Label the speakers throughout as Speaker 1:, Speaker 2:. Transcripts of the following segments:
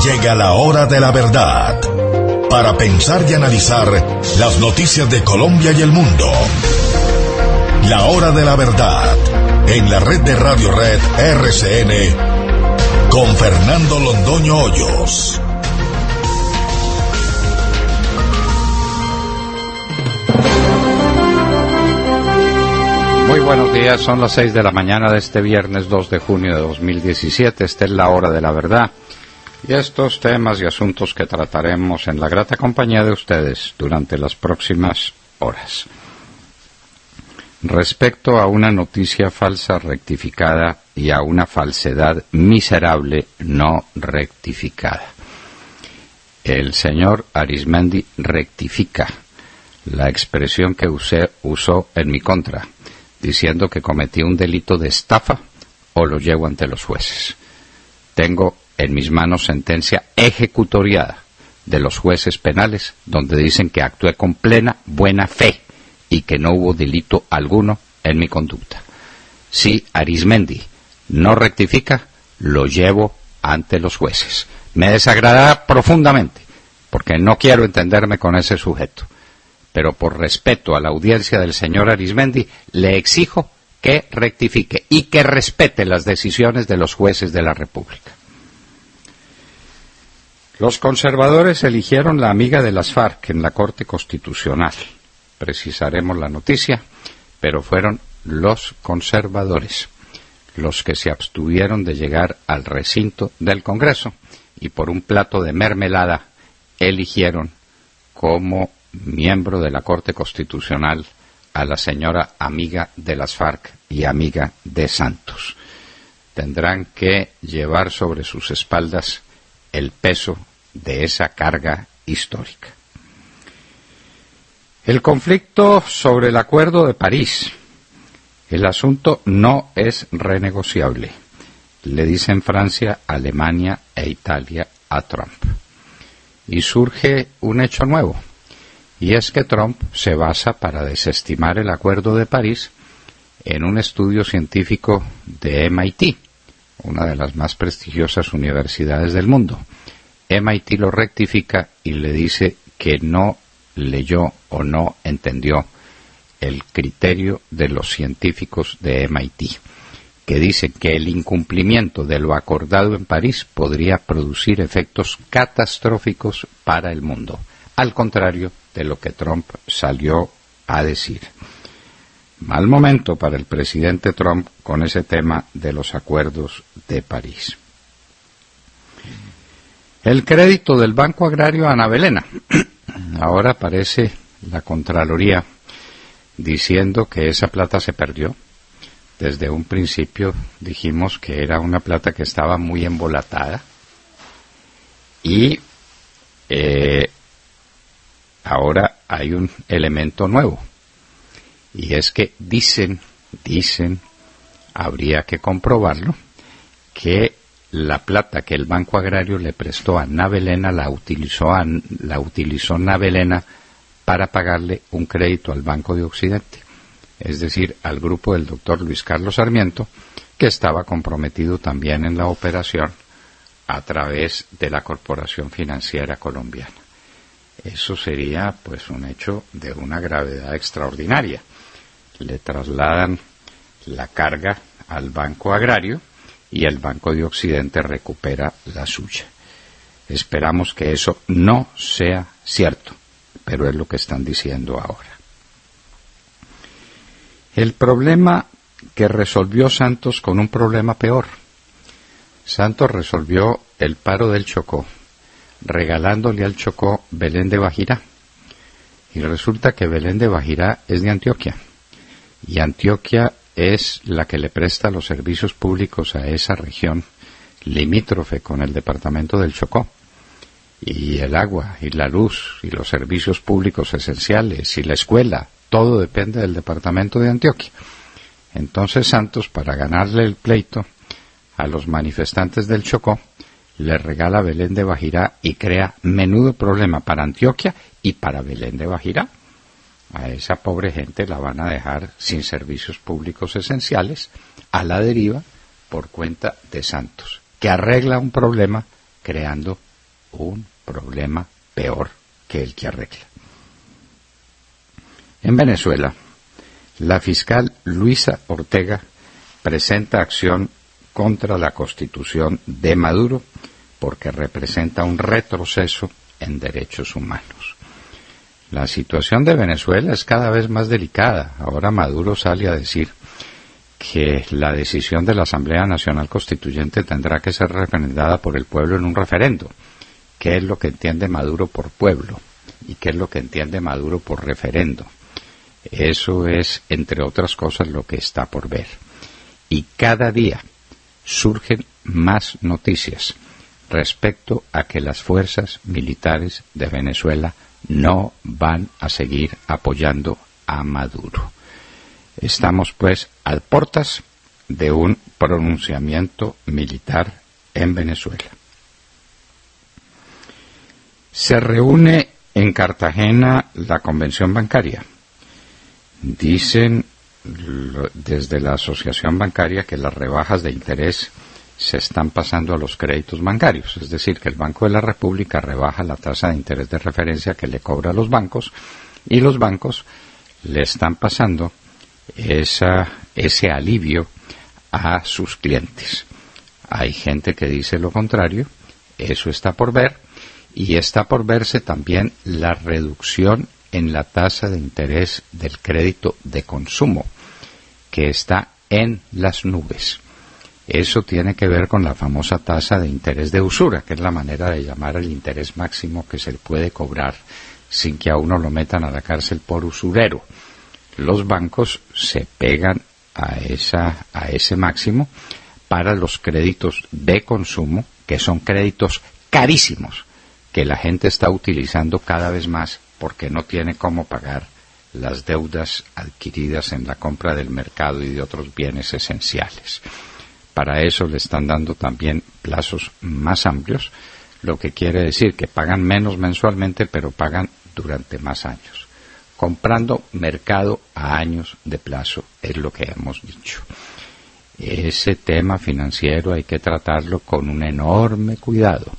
Speaker 1: Llega la hora de la verdad, para pensar y analizar las noticias de Colombia y el mundo. La hora de la verdad, en la red de Radio Red RCN, con Fernando Londoño Hoyos.
Speaker 2: Muy buenos días, son las 6 de la mañana de este viernes 2 de junio de 2017. Esta es la hora de la verdad. Y estos temas y asuntos que trataremos en la grata compañía de ustedes durante las próximas horas. Respecto a una noticia falsa rectificada y a una falsedad miserable no rectificada. El señor Arizmendi rectifica la expresión que usó en mi contra, diciendo que cometí un delito de estafa o lo llevo ante los jueces. Tengo en mis manos sentencia ejecutoriada de los jueces penales, donde dicen que actué con plena buena fe y que no hubo delito alguno en mi conducta. Si Arizmendi no rectifica, lo llevo ante los jueces. Me desagradará profundamente, porque no quiero entenderme con ese sujeto. Pero por respeto a la audiencia del señor Arizmendi, le exijo que rectifique y que respete las decisiones de los jueces de la República. Los conservadores eligieron la amiga de las FARC en la Corte Constitucional. Precisaremos la noticia, pero fueron los conservadores los que se abstuvieron de llegar al recinto del Congreso y por un plato de mermelada eligieron como miembro de la Corte Constitucional a la señora amiga de las FARC y amiga de Santos. Tendrán que llevar sobre sus espaldas el peso de esa carga histórica. El conflicto sobre el Acuerdo de París. El asunto no es renegociable, le dicen Francia, Alemania e Italia a Trump. Y surge un hecho nuevo. Y es que Trump se basa para desestimar el Acuerdo de París en un estudio científico de MIT, una de las más prestigiosas universidades del mundo. MIT lo rectifica y le dice que no leyó o no entendió el criterio de los científicos de MIT, que dicen que el incumplimiento de lo acordado en París podría producir efectos catastróficos para el mundo, al contrario de lo que Trump salió a decir. Mal momento para el presidente Trump con ese tema de los acuerdos de París. El crédito del Banco Agrario a Ana Belena. Ahora aparece la Contraloría diciendo que esa plata se perdió. Desde un principio dijimos que era una plata que estaba muy embolatada y ahora hay un elemento nuevo, y es que dicen, habría que comprobarlo, que la plata que el Banco Agrario le prestó a Ana Belena la utilizó Ana Belena para pagarle un crédito al Banco de Occidente, es decir, al grupo del doctor Luis Carlos Sarmiento, que estaba comprometido también en la operación a través de la Corporación Financiera Colombiana. Eso sería pues un hecho de una gravedad extraordinaria. Le trasladan la carga al Banco Agrario y el Banco de Occidente recupera la suya. Esperamos que eso no sea cierto, pero es lo que están diciendo ahora. El problema que resolvió Santos con un problema peor. Santos resolvió el paro del Chocó regalándole al Chocó Belén de Bajirá. Y resulta que Belén de Bajirá es de Antioquia. Y Antioquia es la que le presta los servicios públicos a esa región limítrofe con el departamento del Chocó. Y el agua, y la luz, y los servicios públicos esenciales, y la escuela, todo depende del departamento de Antioquia. Entonces Santos, para ganarle el pleito a los manifestantes del Chocó, le regala Belén de Bajirá y crea menudo problema para Antioquia y para Belén de Bajirá. A esa pobre gente la van a dejar sin servicios públicos esenciales, a la deriva, por cuenta de Santos, que arregla un problema creando un problema peor que el que arregla. En Venezuela, la fiscal Luisa Ortega presenta acción contra la Constitución de Maduro porque representa un retroceso en derechos humanos. La situación de Venezuela es cada vez más delicada. Ahora Maduro sale a decir que la decisión de la Asamblea Nacional Constituyente tendrá que ser refrendada por el pueblo en un referendo. ¿Qué es lo que entiende Maduro por pueblo? ¿Y qué es lo que entiende Maduro por referendo? Eso es, entre otras cosas, lo que está por ver. Y cada día surgen más noticias respecto a que las fuerzas militares de Venezuela no van a seguir apoyando a Maduro. Estamos, pues, a puertas de un pronunciamiento militar en Venezuela. Se reúne en Cartagena la Convención Bancaria. Dicen desde la Asociación Bancaria que las rebajas de interés se están pasando a los créditos bancarios, es decir, que el Banco de la República rebaja la tasa de interés de referencia que le cobra a los bancos y los bancos le están pasando ese alivio a sus clientes. Hay gente que dice lo contrario, eso está por ver, y está por verse también la reducción en la tasa de interés del crédito de consumo, que está en las nubes. Eso tiene que ver con la famosa tasa de interés de usura, que es la manera de llamar el interés máximo que se puede cobrar sin que a uno lo metan a la cárcel por usurero. Los bancos se pegan a ese máximo para los créditos de consumo, que son créditos carísimos, que la gente está utilizando cada vez más porque no tiene cómo pagar las deudas adquiridas en la compra del mercado y de otros bienes esenciales. Para eso le están dando también plazos más amplios, lo que quiere decir que pagan menos mensualmente, pero pagan durante más años. Comprando mercado a años de plazo es lo que hemos dicho. Ese tema financiero hay que tratarlo con un enorme cuidado,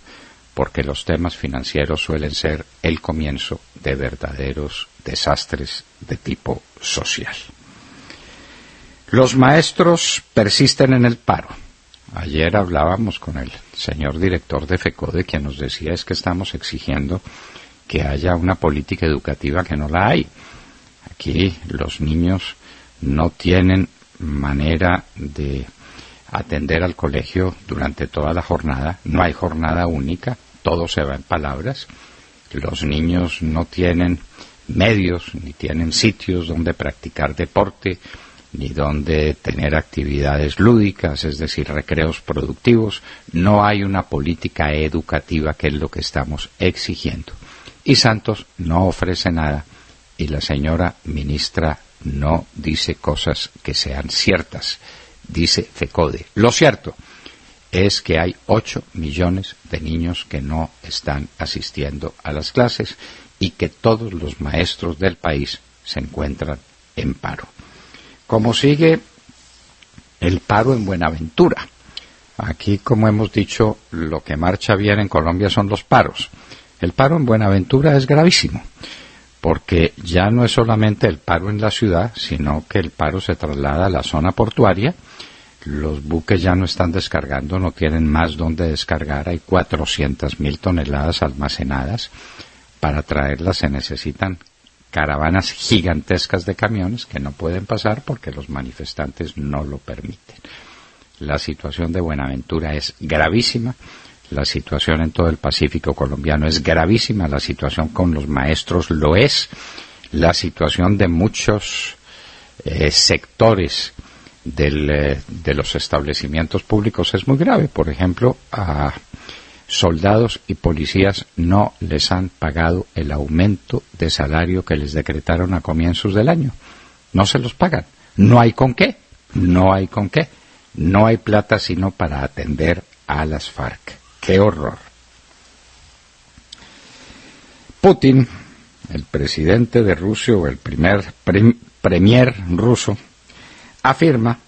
Speaker 2: porque los temas financieros suelen ser el comienzo de verdaderos desastres de tipo social. Los maestros persisten en el paro. Ayer hablábamos con el señor director de FECODE, quien nos decía es que estamos exigiendo que haya una política educativa que no la hay. Aquí los niños no tienen manera de atender al colegio durante toda la jornada, no hay jornada única, todo se va en palabras, los niños no tienen medios ni tienen sitios donde practicar deporte ni donde tener actividades lúdicas, es decir, recreos productivos, no hay una política educativa que es lo que estamos exigiendo. Y Santos no ofrece nada y la señora ministra no dice cosas que sean ciertas, dice FECODE. Lo cierto es que hay 8 millones de niños que no están asistiendo a las clases y que todos los maestros del país se encuentran en paro. ¿Cómo sigue el paro en Buenaventura? Aquí, como hemos dicho, lo que marcha bien en Colombia son los paros. El paro en Buenaventura es gravísimo, porque ya no es solamente el paro en la ciudad, sino que el paro se traslada a la zona portuaria. Los buques ya no están descargando, no tienen más donde descargar, hay 400.000 toneladas almacenadas. Para traerlas se necesitan caravanas gigantescas de camiones que no pueden pasar porque los manifestantes no lo permiten. La situación de Buenaventura es gravísima, la situación en todo el Pacífico colombiano es gravísima, la situación con los maestros lo es, la situación de muchos sectores de los establecimientos públicos es muy grave. Por ejemplo, a soldados y policías no les han pagado el aumento de salario que les decretaron a comienzos del año. No se los pagan. No hay con qué. No hay con qué. No hay plata sino para atender a las FARC. ¡Qué horror! Putin, el presidente de Rusia o el primer premier ruso, afirma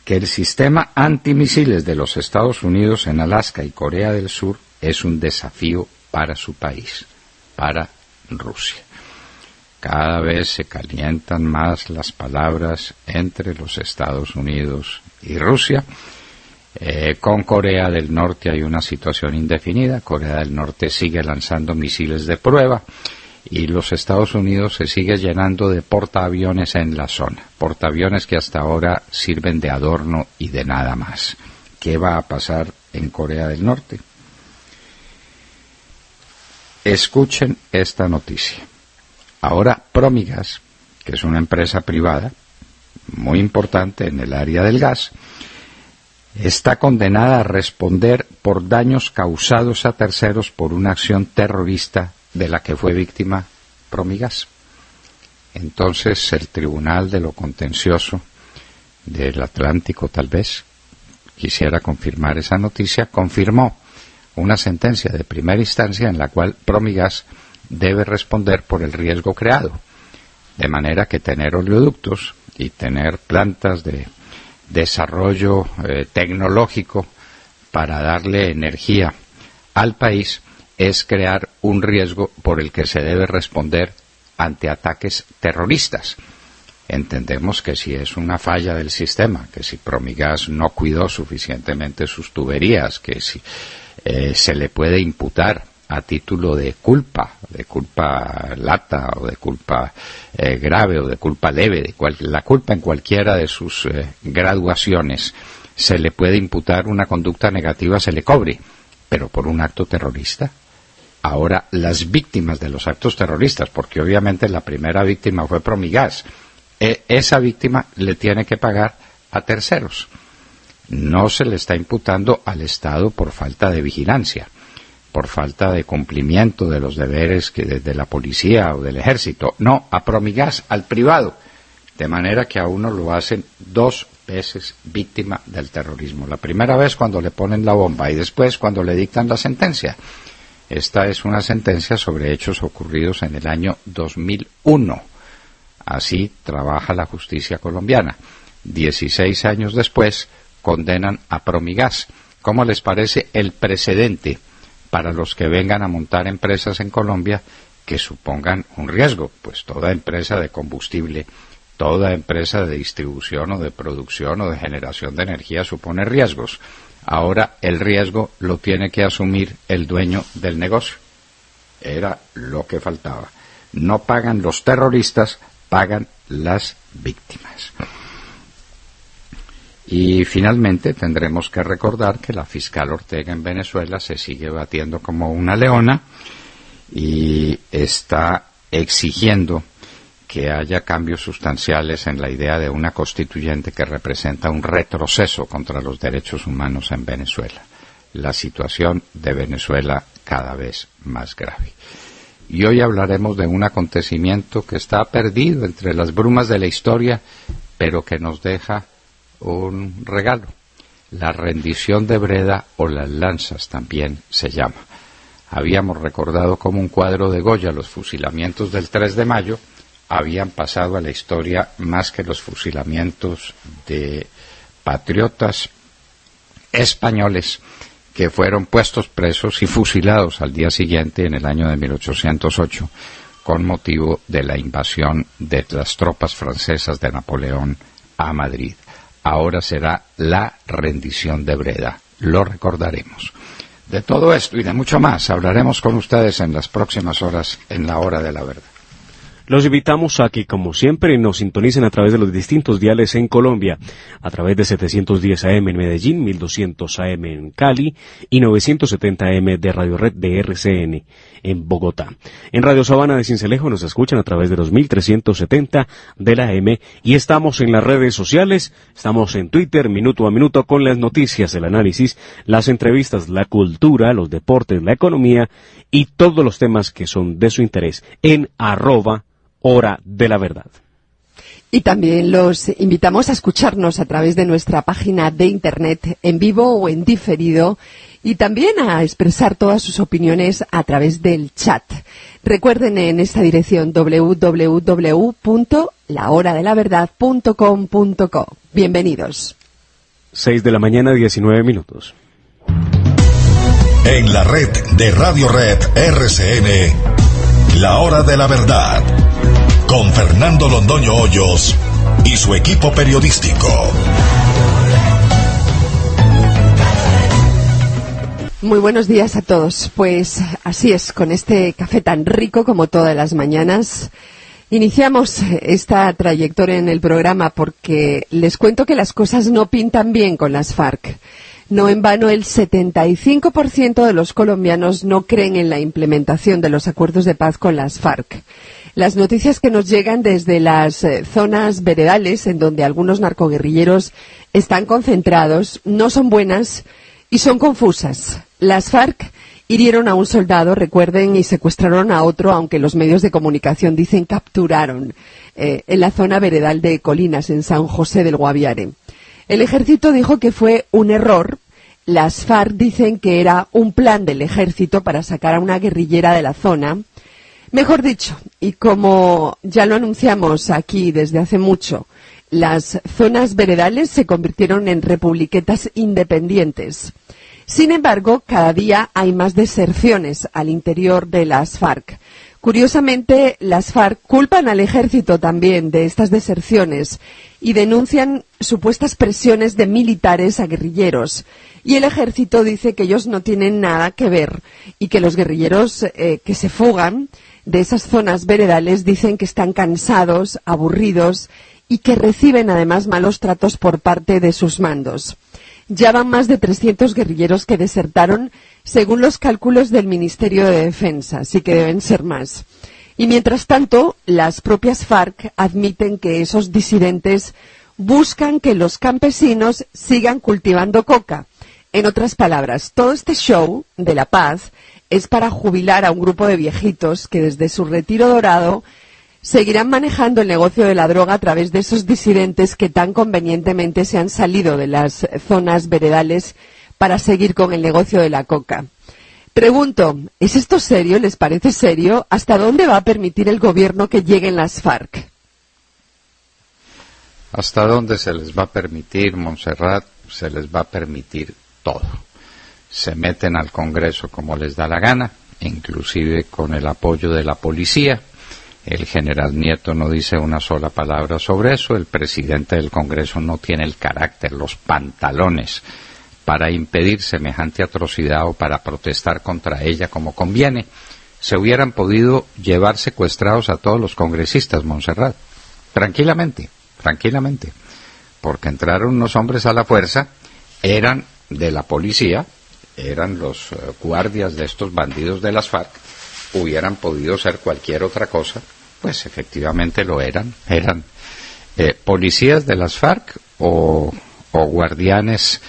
Speaker 2: que el sistema antimisiles de los Estados Unidos en Alaska y Corea del Sur es un desafío para su país, para Rusia. Cada vez se calientan más las palabras entre los Estados Unidos y Rusia. Con Corea del Norte hay una situación indefinida. Corea del Norte sigue lanzando misiles de prueba y los Estados Unidos se sigue llenando de portaaviones en la zona. Portaaviones que hasta ahora sirven de adorno y de nada más. ¿Qué va a pasar en Corea del Norte? Escuchen esta noticia. Ahora Promigas, que es una empresa privada muy importante en el área del gas, está condenada a responder por daños causados a terceros por una acción terrorista de la que fue víctima Promigas. Entonces el Tribunal de lo Contencioso del Atlántico, tal vez, quisiera confirmar esa noticia, confirmó una sentencia de primera instancia en la cual Promigas debe responder por el riesgo creado, de manera que tener oleoductos y tener plantas de desarrollo tecnológico para darle energía al país es crear un riesgo por el que se debe responder ante ataques terroristas. Entendemos que si es una falla del sistema, que si Promigas no cuidó suficientemente sus tuberías, que si se le puede imputar a título de culpa lata o de culpa grave o de culpa leve, la culpa en cualquiera de sus graduaciones, se le puede imputar una conducta negativa, se le cobre, pero por un acto terrorista. Ahora, las víctimas de los actos terroristas, porque obviamente la primera víctima fue Promigas, esa víctima le tiene que pagar a terceros. No se le está imputando al Estado por falta de vigilancia, por falta de cumplimiento de los deberes de la policía o del ejército. No, a Promigas, al privado. De manera que a uno lo hacen 2 veces víctima del terrorismo. La primera vez cuando le ponen la bomba y después cuando le dictan la sentencia. Esta es una sentencia sobre hechos ocurridos en el año 2001. Así trabaja la justicia colombiana. 16 años después condenan a Promigas. ¿Cómo les parece el precedente para los que vengan a montar empresas en Colombia que supongan un riesgo? Pues toda empresa de combustible, toda empresa de distribución o de producción o de generación de energía supone riesgos. Ahora el riesgo lo tiene que asumir el dueño del negocio. Era lo que faltaba. No pagan los terroristas, pagan las víctimas. Y finalmente tendremos que recordar que la fiscal Ortega en Venezuela se sigue batiendo como una leona y está exigiendo que haya cambios sustanciales en la idea de una constituyente que representa un retroceso contra los derechos humanos en Venezuela. La situación de Venezuela cada vez más grave. Y hoy hablaremos de un acontecimiento que está perdido entre las brumas de la historia, pero que nos deja un regalo. La rendición de Breda, o las lanzas también se llama. Habíamos recordado como un cuadro de Goya los fusilamientos del 3 de mayo, habían pasado a la historia más que los fusilamientos de patriotas españoles que fueron puestos presos y fusilados al día siguiente en el año de 1808 con motivo de la invasión de las tropas francesas de Napoleón a Madrid. Ahora será la rendición de Breda, lo recordaremos. De todo esto y de mucho más hablaremos con ustedes en las próximas horas en la Hora de la Verdad.
Speaker 3: Los invitamos a que, como siempre, nos sintonicen a través de los distintos diales en Colombia, a través de 710 AM en Medellín, 1200 AM en Cali y 970 AM de Radio Red de RCN en Bogotá. En Radio Sabana de Sincelejo nos escuchan a través de los 1370 de la AM y estamos en las redes sociales, estamos en Twitter, minuto a minuto, con las noticias, el análisis, las entrevistas, la cultura, los deportes, la economía y todos los temas que son de su interés en @Hora de la Verdad.
Speaker 4: Y también los invitamos a escucharnos a través de nuestra página de Internet en vivo o en diferido y también a expresar todas sus opiniones a través del chat. Recuerden en esta dirección www.lahoradelaverdad.com.co. Bienvenidos.
Speaker 3: 6 de la mañana, 19 minutos.
Speaker 1: En la red de Radio Red RCN, La Hora de la Verdad, con Fernando Londoño Hoyos y su equipo periodístico.
Speaker 4: Muy buenos días a todos. Pues así es, con este café tan rico como todas las mañanas, iniciamos esta trayectoria en el programa porque les cuento que las cosas no pintan bien con las FARC. No en vano, el 75% de los colombianos no creen en la implementación de los acuerdos de paz con las FARC. Las noticias que nos llegan desde las zonas veredales, en donde algunos narcoguerrilleros están concentrados, no son buenas y son confusas. Las FARC hirieron a un soldado, recuerden, y secuestraron a otro, aunque los medios de comunicación dicen capturaron, en la zona veredal de Colinas, en San José del Guaviare. El ejército dijo que fue un error. Las FARC dicen que era un plan del ejército para sacar a una guerrillera de la zona. Mejor dicho, y como ya lo anunciamos aquí desde hace mucho, las zonas veredales se convirtieron en republiquetas independientes. Sin embargo, cada día hay más deserciones al interior de las FARC. Curiosamente, las FARC culpan al ejército también de estas deserciones y denuncian supuestas presiones de militares a guerrilleros. Y el ejército dice que ellos no tienen nada que ver y que los guerrilleros que se fugan de esas zonas veredales dicen que están cansados, aburridos y que reciben además malos tratos por parte de sus mandos. Ya van más de 300 guerrilleros que desertaron según los cálculos del Ministerio de Defensa, así que deben ser más. Y mientras tanto, las propias FARC admiten que esos disidentes buscan que los campesinos sigan cultivando coca. En otras palabras, todo este show de la paz es para jubilar a un grupo de viejitos que desde su retiro dorado seguirán manejando el negocio de la droga a través de esos disidentes que tan convenientemente se han salido de las zonas veredales para seguir con el negocio de la coca. Pregunto, ¿es esto serio? ¿Les parece serio? ¿Hasta dónde va a permitir el gobierno que lleguen las FARC?
Speaker 2: ¿Hasta dónde se les va a permitir, Montserrat? Se les va a permitir todo. Se meten al Congreso como les da la gana, inclusive con el apoyo de la policía. El general Nieto no dice una sola palabra sobre eso. El presidente del Congreso no tiene el carácter, los pantalones para impedir semejante atrocidad o para protestar contra ella como conviene. Se hubieran podido llevar secuestrados a todos los congresistas, Montserrat, tranquilamente, porque entraron unos hombres a la fuerza, eran de la policía, eran los guardias de estos bandidos de las FARC. Hubieran podido ser cualquier otra cosa, pues efectivamente lo eran policías de las FARC o guardianes,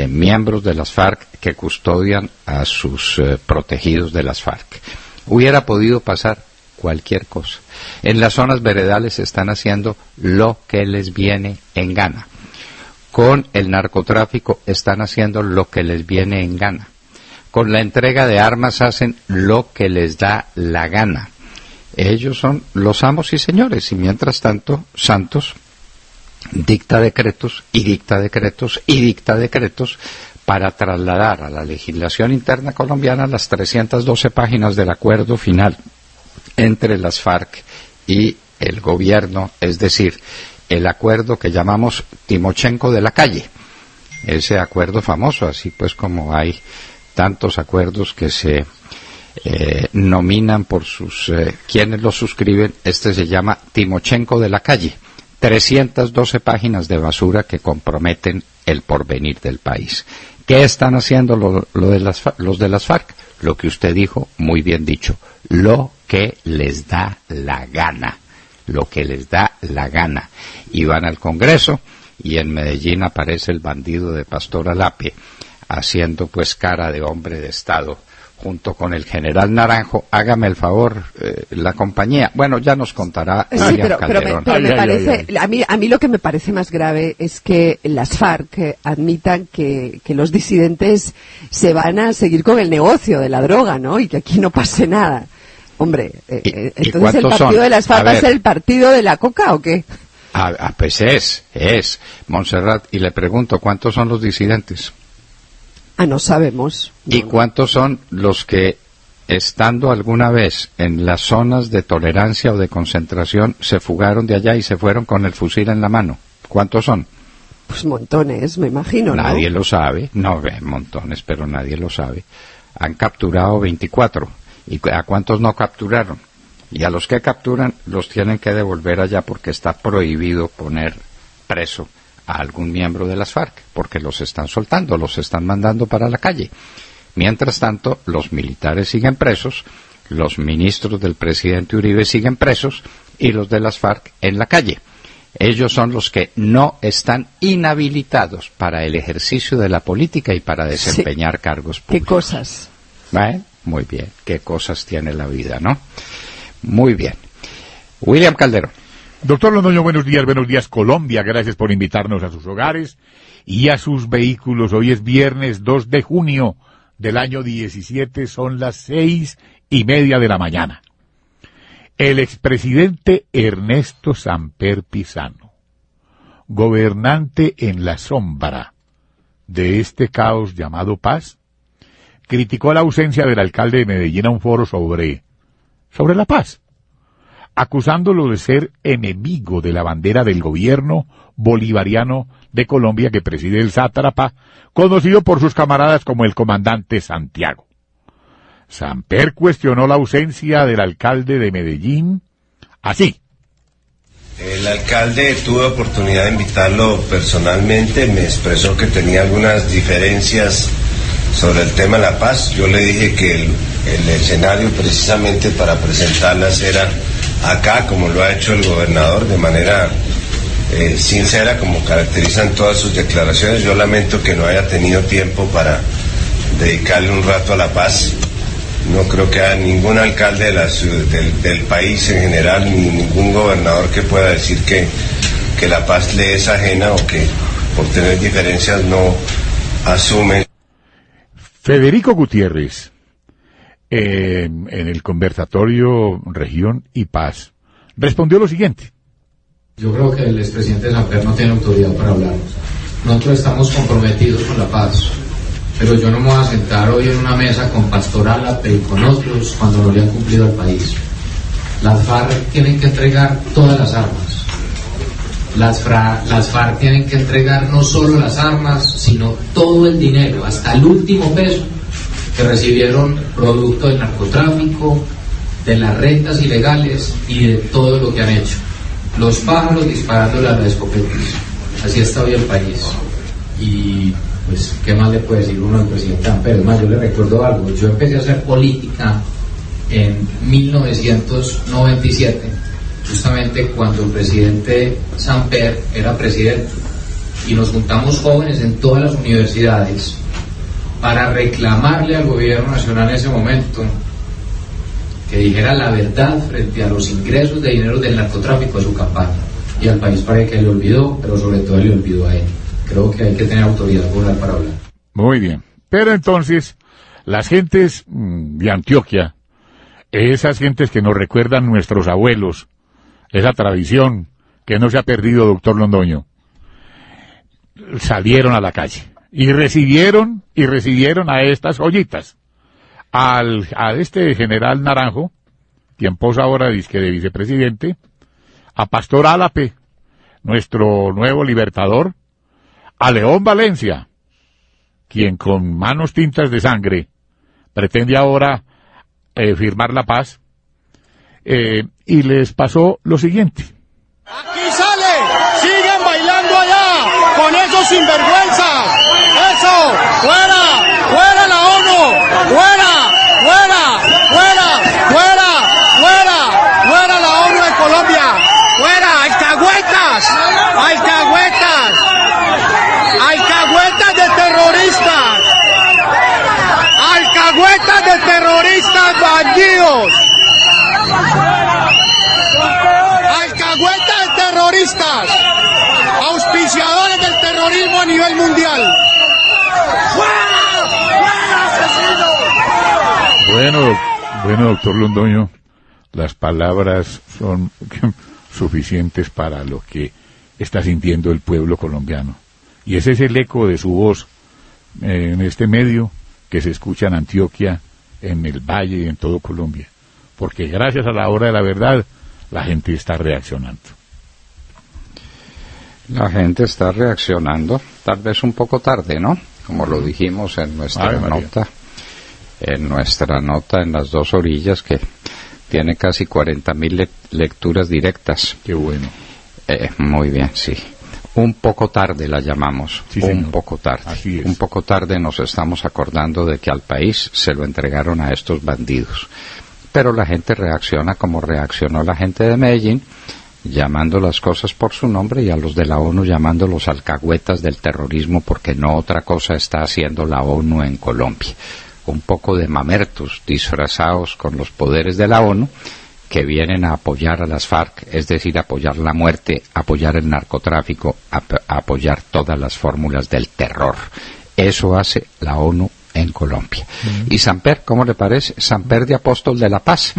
Speaker 2: miembros de las FARC que custodian a sus protegidos de las FARC. Hubiera podido pasar cualquier cosa. En las zonas veredales están haciendo lo que les viene en gana. Con el narcotráfico están haciendo lo que les viene en gana. Con la entrega de armas hacen lo que les da la gana. Ellos son los amos y señores, y mientras tanto, Santos dicta decretos y dicta decretos y dicta decretos para trasladar a la legislación interna colombiana las 312 páginas del acuerdo final entre las FARC y el gobierno, es decir, el acuerdo que llamamos Timochenko de la calle, ese acuerdo famoso, así pues como hay tantos acuerdos que se nominan por sus quienes los suscriben. Este se llama Timochenko de la calle. 312 páginas de basura que comprometen el porvenir del país. ¿Qué están haciendo los de las FARC? Lo que usted dijo, muy bien dicho, lo que les da la gana, lo que les da la gana. Y van al Congreso, y en Medellín aparece el bandido de Pastor Alape, haciendo pues cara de hombre de Estado, junto con el general Naranjo. Hágame el favor, la compañía. Bueno, ya nos contará William Calderón.
Speaker 4: Pero me parece, a mí lo que me parece más grave es que las FARC admitan que los disidentes se van a seguir con el negocio de la droga, ¿no? Y que aquí no pase nada. Hombre, entonces el partido de las FARC va a ser el partido de la coca, ¿o qué?
Speaker 2: Pues es, Montserrat, y le pregunto, ¿cuántos son los disidentes?
Speaker 4: No sabemos.
Speaker 2: ¿Y cuántos son los que, estando alguna vez en las zonas de tolerancia o de concentración, se fugaron de allá y se fueron con el fusil en la mano? ¿Cuántos son?
Speaker 4: Pues montones, me imagino, ¿no?
Speaker 2: Nadie lo sabe. No, montones, pero nadie lo sabe. Han capturado 24. ¿Y a cuántos no capturaron? Y a los que capturan los tienen que devolver allá porque está prohibido poner preso a algún miembro de las FARC, porque los están soltando, los están mandando para la calle. Mientras tanto, los militares siguen presos, los ministros del presidente Uribe siguen presos y los de las FARC en la calle. Ellos son los que no están inhabilitados para el ejercicio de la política y para desempeñar cargos públicos.
Speaker 4: ¿Qué cosas?
Speaker 2: Muy bien, qué cosas tiene la vida, ¿no? Muy bien. William Calderón.
Speaker 5: Doctor Londoño, buenos días Colombia, gracias por invitarnos a sus hogares y a sus vehículos. Hoy es viernes 2 de junio del año 17, son las 6:30 de la mañana. El expresidente Ernesto Samper Pizano, gobernante en la sombra de este caos llamado paz, criticó la ausencia del alcalde de Medellín a un foro sobre la paz, acusándolo de ser enemigo de la bandera del gobierno bolivariano de Colombia que preside el sátrapa, conocido por sus camaradas como el comandante Santiago. Samper cuestionó la ausencia del alcalde de Medellín así.
Speaker 6: El alcalde tuve oportunidad de invitarlo personalmente, me expresó que tenía algunas diferencias sobre el tema de la paz. Yo le dije que el escenario precisamente para presentarlas era acá, como lo ha hecho el gobernador, de manera sincera, como caracterizan todas sus declaraciones. Yo lamento que no haya tenido tiempo para dedicarle un rato a la paz. No creo que haya ningún alcalde de del país en general, ni ningún gobernador que pueda decir que la paz le es ajena o que por tener diferencias no asume.
Speaker 5: Federico Gutiérrez, en el conversatorio Región y Paz, respondió lo siguiente.
Speaker 7: Yo creo que el expresidente Samper no tiene autoridad para hablar. Nosotros estamos comprometidos con la paz, pero yo no me voy a sentar hoy en una mesa con Pastor Álape y con otros cuando no le han cumplido al país. Las FARC tienen que entregar todas las armas. Las FARC tienen que entregar no solo las armas, sino todo el dinero, hasta el último peso que recibieron producto del narcotráfico, de las rentas ilegales y de todo lo que han hecho. Los pájaros disparándole a las escopetas. Así está hoy el país. Y pues, ¿qué más le puede decir uno al presidente Samper? Es más, yo le recuerdo algo. Yo empecé a hacer política en 1997, justamente cuando el presidente Samper era presidente, y nos juntamos jóvenes en todas las universidades para reclamarle al gobierno nacional en ese momento que dijera la verdad frente a los ingresos de dinero del narcotráfico de su campaña. Y al país parece que le olvidó, pero sobre todo le olvidó a él. Creo que hay que tener autoridad moral para hablar.
Speaker 5: Muy bien. Pero entonces, las gentes de Antioquia, esas gentes que nos recuerdan nuestros abuelos, esa tradición que no se ha perdido, doctor Londoño, salieron a la calle y recibieron a estas joyitas, a este general Naranjo, quien posa ahora disque de vicepresidente, a Pastor Álape, nuestro nuevo libertador, a León Valencia, quien con manos tintas de sangre pretende ahora firmar la paz, y les pasó lo siguiente.
Speaker 8: ¡Aquí sale! ¡Siguen bailando allá! ¡Con esos sinvergüenzas! ¡Eso! ¡Fuera! ¡Fuera la ONU! ¡Fuera! ¡Fuera! ¡Fuera! ¡Fuera! ¡Fuera! ¡Fuera la ONU de Colombia! ¡Fuera! ¡Alcahuetas! ¡Alcahuetas! ¡Alcahuetas de terroristas! ¡Alcahuetas de terroristas bandidos! ¡Alcahuetas de terroristas! ¡Auspiciadores del terrorismo a nivel mundial!
Speaker 5: Bueno, doctor Londoño, las palabras son suficientes para lo que está sintiendo el pueblo colombiano. Y ese es el eco de su voz en este medio que se escucha en Antioquia, en el Valle y en todo Colombia. Porque gracias a la hora de la verdad, la gente está reaccionando.
Speaker 2: La gente está reaccionando, tal vez un poco tarde, ¿no? Como lo dijimos en nuestra nota, en las dos orillas, que tiene casi 40.000 lecturas directas.
Speaker 5: Qué bueno.
Speaker 2: Muy bien, sí. Un poco tarde la llamamos,
Speaker 5: sí,
Speaker 2: un
Speaker 5: señor.
Speaker 2: poco tarde.
Speaker 5: Así es.
Speaker 2: Un poco tarde nos estamos acordando de que al país se lo entregaron a estos bandidos. Pero la gente reacciona como reaccionó la gente de Medellín, llamando las cosas por su nombre, y a los de la ONU llamándolos alcahuetas del terrorismo, porque no otra cosa está haciendo la ONU en Colombia. Un poco de mamertos disfrazados con los poderes de la ONU, que vienen a apoyar a las FARC, es decir, apoyar la muerte, apoyar el narcotráfico, apoyar todas las fórmulas del terror. Eso hace la ONU en Colombia. Y Samper, ¿cómo le parece? Samper de Apóstol de la Paz.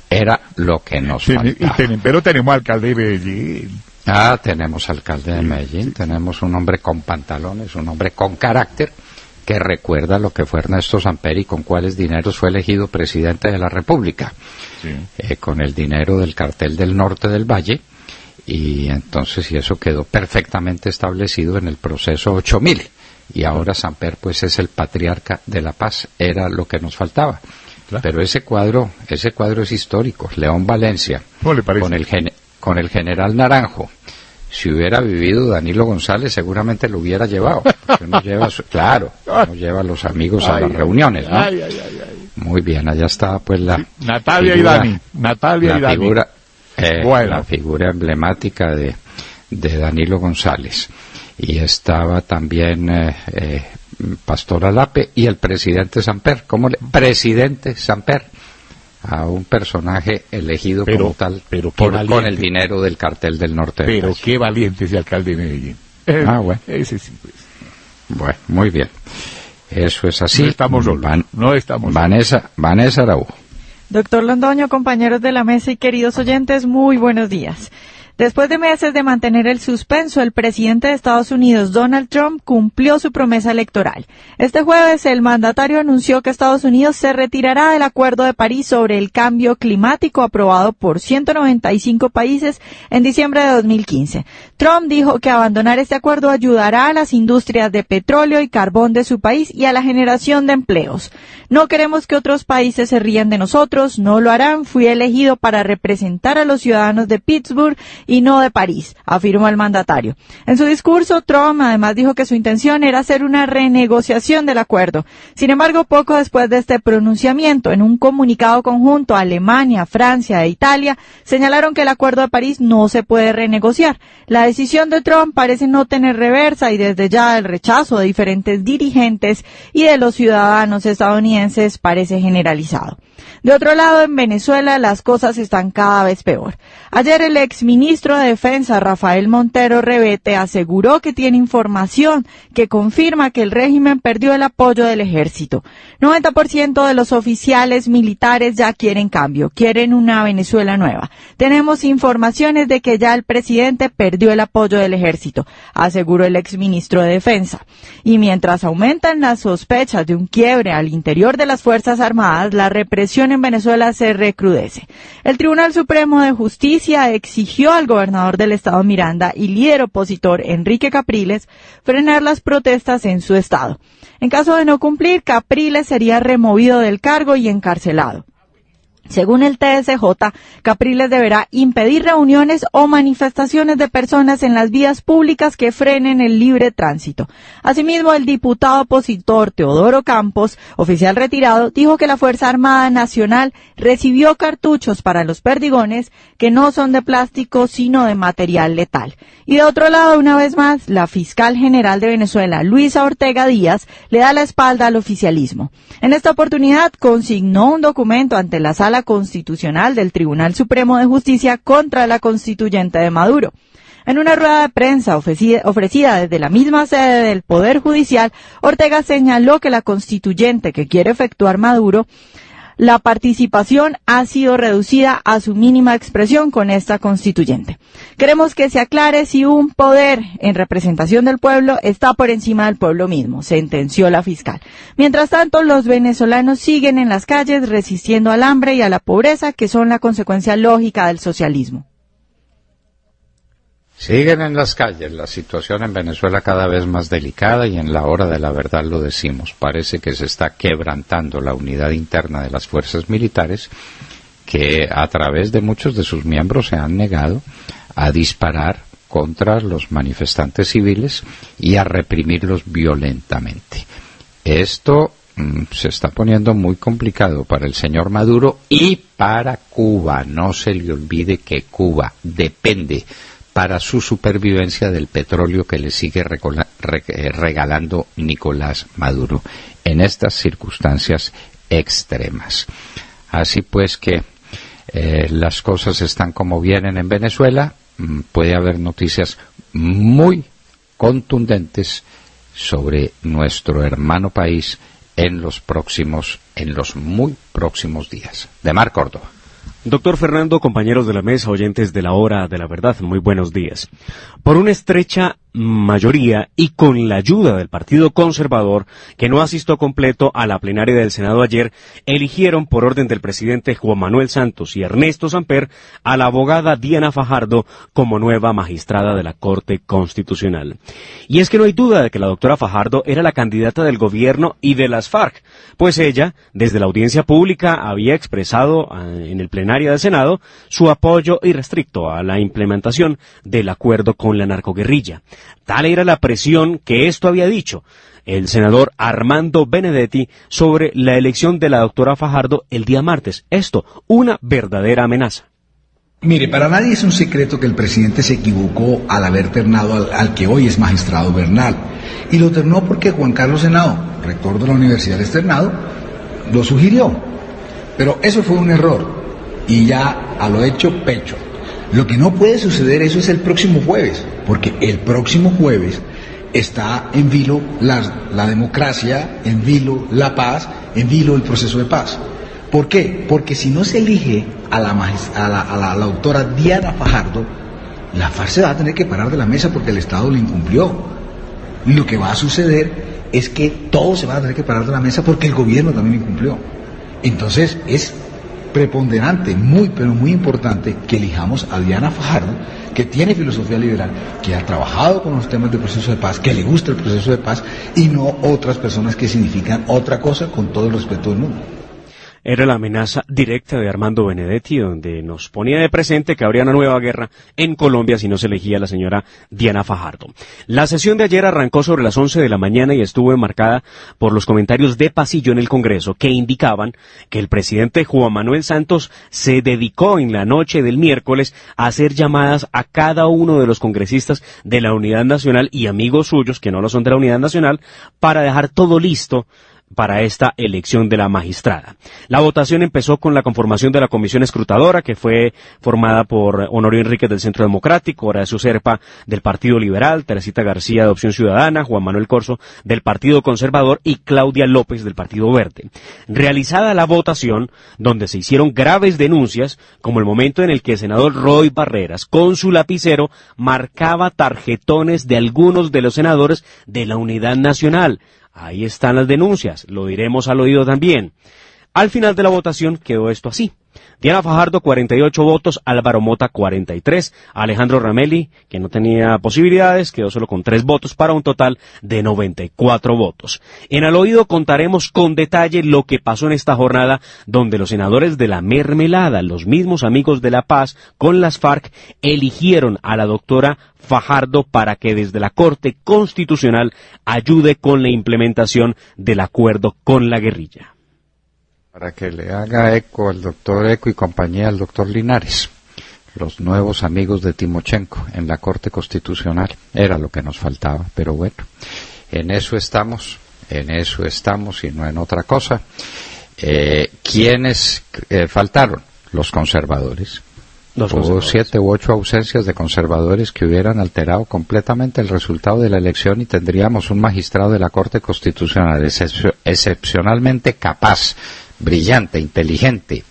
Speaker 2: Era lo que nos faltaba.
Speaker 5: Pero tenemos alcalde de Medellín.
Speaker 2: Tenemos alcalde de Medellín, tenemos un hombre con pantalones, un hombre con carácter, que recuerda lo que fue Ernesto Samper y con cuáles dineros fue elegido presidente de la República. Sí. Con el dinero del cartel del norte del Valle, y entonces eso quedó perfectamente establecido en el proceso 8000, y ahora Samper pues es el patriarca de la paz. Era lo que nos faltaba. Claro. Pero ese cuadro es histórico. León Valencia,
Speaker 5: ¿cómo le parece?
Speaker 2: Con el general Naranjo. Si hubiera vivido Danilo González, seguramente lo hubiera llevado. Uno lleva uno lleva a los amigos a las reuniones, ¿no? Muy bien, allá está pues la
Speaker 5: Natalia
Speaker 2: figura,
Speaker 5: y Dani.
Speaker 2: Figura,
Speaker 5: bueno.
Speaker 2: La figura emblemática de Danilo González. Y estaba también Pastor Alape y el presidente Samper. Presidente Samper, a un personaje elegido como tal con el dinero del cartel del norte.
Speaker 5: Pero qué valiente ese alcalde de Medellín.
Speaker 2: Bueno.
Speaker 5: Ese sí, pues.
Speaker 2: Bueno, muy bien. Eso es así.
Speaker 5: No estamos solos. No estamos
Speaker 2: Vanessa Araujo.
Speaker 9: Doctor Londoño, compañeros de la mesa y queridos oyentes, muy buenos días. Después de meses de mantener el suspenso, el presidente de Estados Unidos, Donald Trump, cumplió su promesa electoral. Este jueves, el mandatario anunció que Estados Unidos se retirará del Acuerdo de París sobre el cambio climático aprobado por 195 países en diciembre de 2015. Trump dijo que abandonar este acuerdo ayudará a las industrias de petróleo y carbón de su país y a la generación de empleos. No queremos que otros países se rían de nosotros, no lo harán. Fui elegido para representar a los ciudadanos de Pittsburgh y no de París, afirmó el mandatario. En su discurso, Trump además dijo que su intención era hacer una renegociación del acuerdo. Sin embargo, poco después de este pronunciamiento, en un comunicado conjunto, Alemania, Francia e Italia señalaron que el Acuerdo de París no se puede renegociar. La decisión de Trump parece no tener reversa y desde ya el rechazo de diferentes dirigentes y de los ciudadanos estadounidenses parece generalizado. De otro lado, en Venezuela las cosas están cada vez peor. Ayer el exministro de Defensa, Rafael Montero Rebete, aseguró que tiene información que confirma que el régimen perdió el apoyo del ejército. 90% de los oficiales militares ya quieren cambio, quieren una Venezuela nueva. Tenemos informaciones de que ya el presidente perdió el apoyo del ejército, aseguró el exministro de Defensa. Y mientras aumentan las sospechas de un quiebre al interior de las Fuerzas Armadas, la represión en Venezuela se recrudece. El Tribunal Supremo de Justicia exigió al gobernador del estado Miranda y líder opositor Enrique Capriles frenar las protestas en su estado. En caso de no cumplir, Capriles sería removido del cargo y encarcelado. Según el TSJ, Capriles deberá impedir reuniones o manifestaciones de personas en las vías públicas que frenen el libre tránsito. Asimismo, el diputado opositor Teodoro Campos, oficial retirado, dijo que la Fuerza Armada Nacional recibió cartuchos para los perdigones que no son de plástico sino de material letal. Y de otro lado, una vez más, la fiscal general de Venezuela, Luisa Ortega Díaz, le da la espalda al oficialismo. En esta oportunidad consignó un documento ante la Sala Constitucional del Tribunal Supremo de Justicia contra la constituyente de Maduro. En una rueda de prensa ofrecida desde la misma sede del Poder Judicial, Ortega señaló que la constituyente que quiere efectuar Maduro la participación ha sido reducida a su mínima expresión con esta constituyente. Queremos que se aclare si un poder en representación del pueblo está por encima del pueblo mismo, sentenció la fiscal. Mientras tanto, los venezolanos siguen en las calles resistiendo al hambre y a la pobreza, que son la consecuencia lógica del socialismo.
Speaker 2: Siguen en las calles, la situación en Venezuela cada vez más delicada y en la hora de la verdad lo decimos. Parece que se está quebrantando la unidad interna de las fuerzas militares que a través de muchos de sus miembros se han negado a disparar contra los manifestantes civiles y a reprimirlos violentamente. Esto se está poniendo muy complicado para el señor Maduro y para Cuba. No se le olvide que Cuba depende para su supervivencia del petróleo que le sigue regalando Nicolás Maduro en estas circunstancias extremas. Así pues que las cosas están como vienen en Venezuela. Puede haber noticias muy contundentes sobre nuestro hermano país en los muy próximos días. De Mar Córdoba.
Speaker 3: Doctor Fernando, compañeros de la mesa, oyentes de la Hora de la Verdad, muy buenos días. Por una estrecha mayoría y con la ayuda del Partido Conservador, que no asistió completo a la plenaria del Senado ayer, eligieron por orden del presidente Juan Manuel Santos y Ernesto Samper a la abogada Diana Fajardo como nueva magistrada de la Corte Constitucional. Y es que no hay duda de que la doctora Fajardo era la candidata del gobierno y de las FARC, pues ella, desde la audiencia pública, había expresado en el plenario del Senado su apoyo irrestricto a la implementación del acuerdo con la narcoguerrilla. Tal era la presión que esto había dicho el senador Armando Benedetti sobre la elección de la doctora Fajardo el día martes. Esto, una verdadera amenaza.
Speaker 10: Mire, para nadie es un secreto que el presidente se equivocó al haber ternado al que hoy es magistrado Bernal. Y lo ternó porque Juan Carlos Henao, rector de la Universidad del Externado, lo sugirió. Pero eso fue un error. Y ya a lo hecho, pecho. Lo que no puede suceder eso es el próximo jueves, porque el próximo jueves está en vilo la democracia, en vilo la paz, en vilo el proceso de paz. ¿Por qué? Porque si no se elige a la doctora Diana Fajardo, la FARC se va a tener que parar de la mesa porque el Estado le incumplió. Y lo que va a suceder es que todos se van a tener que parar de la mesa porque el gobierno también incumplió. Entonces es preponderante, pero muy importante que elijamos a Diana Fajardo, que tiene filosofía liberal, que ha trabajado con los temas del proceso de paz, que le gusta el proceso de paz, y no otras personas que significan otra cosa, con todo el respeto del mundo.
Speaker 3: Era la amenaza directa de Armando Benedetti, donde nos ponía de presente que habría una nueva guerra en Colombia si no se elegía a la señora Diana Fajardo. La sesión de ayer arrancó sobre las 11 de la mañana y estuvo enmarcada por los comentarios de pasillo en el Congreso que indicaban que el presidente Juan Manuel Santos se dedicó en la noche del miércoles a hacer llamadas a cada uno de los congresistas de la Unidad Nacional y amigos suyos que no lo son de la Unidad Nacional para dejar todo listo para esta elección de la magistrada. La votación empezó con la conformación de la comisión escrutadora, que fue formada por Honorio Enríquez del Centro Democrático, Horacio Serpa del Partido Liberal, Teresita García de Opción Ciudadana, Juan Manuel Corzo del Partido Conservador y Claudia López del Partido Verde. Realizada la votación, donde se hicieron graves denuncias, como el momento en el que el senador Roy Barreras, con su lapicero, marcaba tarjetones de algunos de los senadores de la Unidad Nacional. Ahí están las denuncias, lo diremos al oído también. Al final de la votación quedó esto así. Diana Fajardo, 48 votos, Álvaro Mota, 43, Alejandro Ramelli, que no tenía posibilidades, quedó solo con 3 votos para un total de 94 votos. En Al Oído contaremos con detalle lo que pasó en esta jornada, donde los senadores de la Mermelada, los mismos amigos de la paz con las FARC, eligieron a la doctora Fajardo para que desde la Corte Constitucional ayude con la implementación del acuerdo con la guerrilla.
Speaker 2: Para que le haga eco al doctor Eco y compañía al doctor Linares, los nuevos amigos de Timochenko en la Corte Constitucional, era lo que nos faltaba, pero bueno, en eso estamos y no en otra cosa. ¿Quiénes faltaron? Los conservadores. Hubo 7 u 8 ausencias de conservadores que hubieran alterado completamente el resultado de la elección y tendríamos un magistrado de la Corte Constitucional excepcionalmente capaz, brillante, inteligente,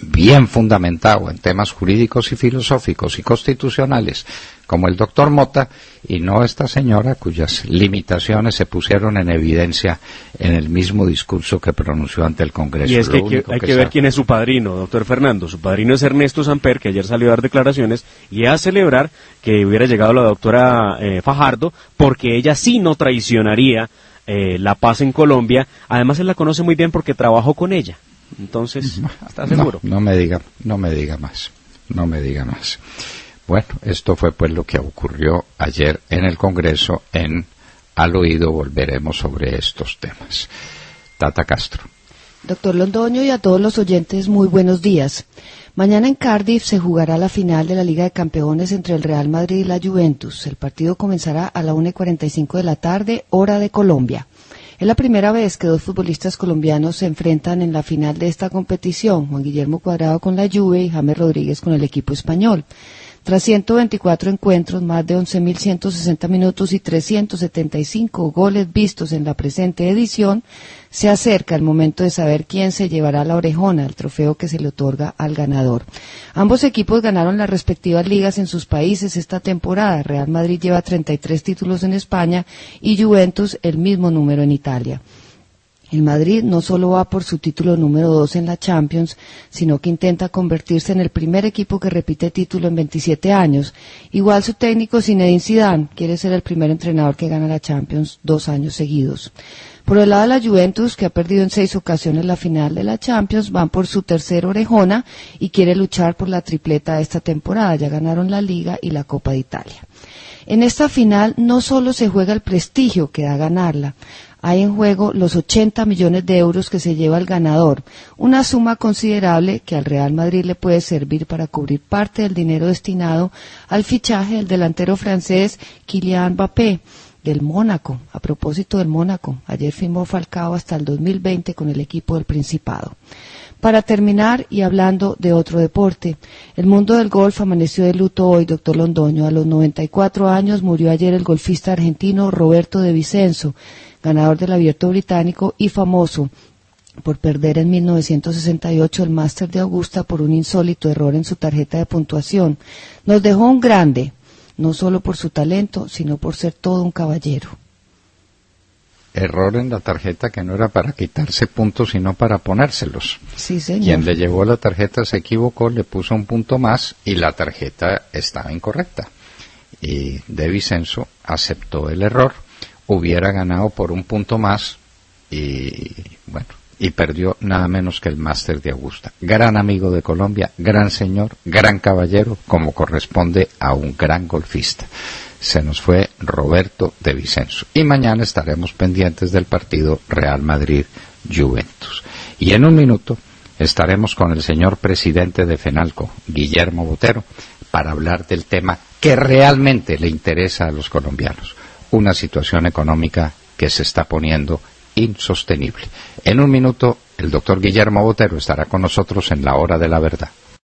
Speaker 2: bien fundamentado en temas jurídicos y filosóficos y constitucionales, como el doctor Mota, y no esta señora cuyas limitaciones se pusieron en evidencia en el mismo discurso que pronunció ante el Congreso.
Speaker 3: Y es que hay que ver quién es su padrino, doctor Fernando. Su padrino es Ernesto Samper, que ayer salió a dar declaraciones y a celebrar que hubiera llegado la doctora Fajardo, porque ella sí no traicionaría la paz en Colombia. Además, él la conoce muy bien porque trabajó con ella. Entonces, ¿está seguro?
Speaker 2: No me diga más. Bueno, esto fue pues lo que ocurrió ayer en el Congreso. Al Oído volveremos sobre estos temas. Tata Castro.
Speaker 11: Doctor Londoño y a todos los oyentes, muy buenos días. Mañana en Cardiff se jugará la final de la Liga de Campeones entre el Real Madrid y la Juventus. El partido comenzará a la 1:45 de la tarde, hora de Colombia. Es la primera vez que 2 futbolistas colombianos se enfrentan en la final de esta competición, Juan Guillermo Cuadrado con la Juve y James Rodríguez con el equipo español. Tras 124 encuentros, más de 11.160 minutos y 375 goles vistos en la presente edición, se acerca el momento de saber quién se llevará la orejona, el trofeo que se le otorga al ganador. Ambos equipos ganaron las respectivas ligas en sus países esta temporada. Real Madrid lleva 33 títulos en España y Juventus el mismo número en Italia. El Madrid no solo va por su título número 2 en la Champions, sino que intenta convertirse en el primer equipo que repite título en 27 años. Igual su técnico Zinedine Zidane quiere ser el primer entrenador que gana la Champions 2 años seguidos. Por el lado de la Juventus, que ha perdido en 6 ocasiones la final de la Champions, van por su tercera orejona y quiere luchar por la tripleta de esta temporada. Ya ganaron la Liga y la Copa de Italia. En esta final no solo se juega el prestigio que da ganarla, hay en juego los 80 millones de euros que se lleva el ganador, una suma considerable que al Real Madrid le puede servir para cubrir parte del dinero destinado al fichaje del delantero francés Kylian Mbappé del Mónaco. A propósito del Mónaco, ayer firmó Falcao hasta el 2020 con el equipo del Principado. Para terminar, y hablando de otro deporte, el mundo del golf amaneció de luto hoy, doctor Londoño. A los 94 años murió ayer el golfista argentino Roberto de Vicenzo, ganador del Abierto Británico y famoso por perder en 1968 el Máster de Augusta por un insólito error en su tarjeta de puntuación. Nos dejó un grande, no solo por su talento, sino por ser todo un caballero.
Speaker 2: Error en la tarjeta que no era para quitarse puntos, sino para ponérselos.
Speaker 11: Sí, señor.
Speaker 2: Quien le llevó la tarjeta se equivocó, le puso un punto más y la tarjeta estaba incorrecta. Y De Vicenzo aceptó el error. Hubiera ganado por un punto más y perdió nada menos que el Máster de Augusta. Gran amigo de Colombia, gran señor, gran caballero, como corresponde a un gran golfista. Se nos fue Roberto de Vicenzo. Y mañana estaremos pendientes del partido Real Madrid-Juventus. Y en un minuto estaremos con el señor presidente de FENALCO, Guillermo Botero, para hablar del tema que realmente le interesa a los colombianos. Una situación económica que se está poniendo insostenible. En un minuto, el doctor Guillermo Botero estará con nosotros en La Hora de la Verdad.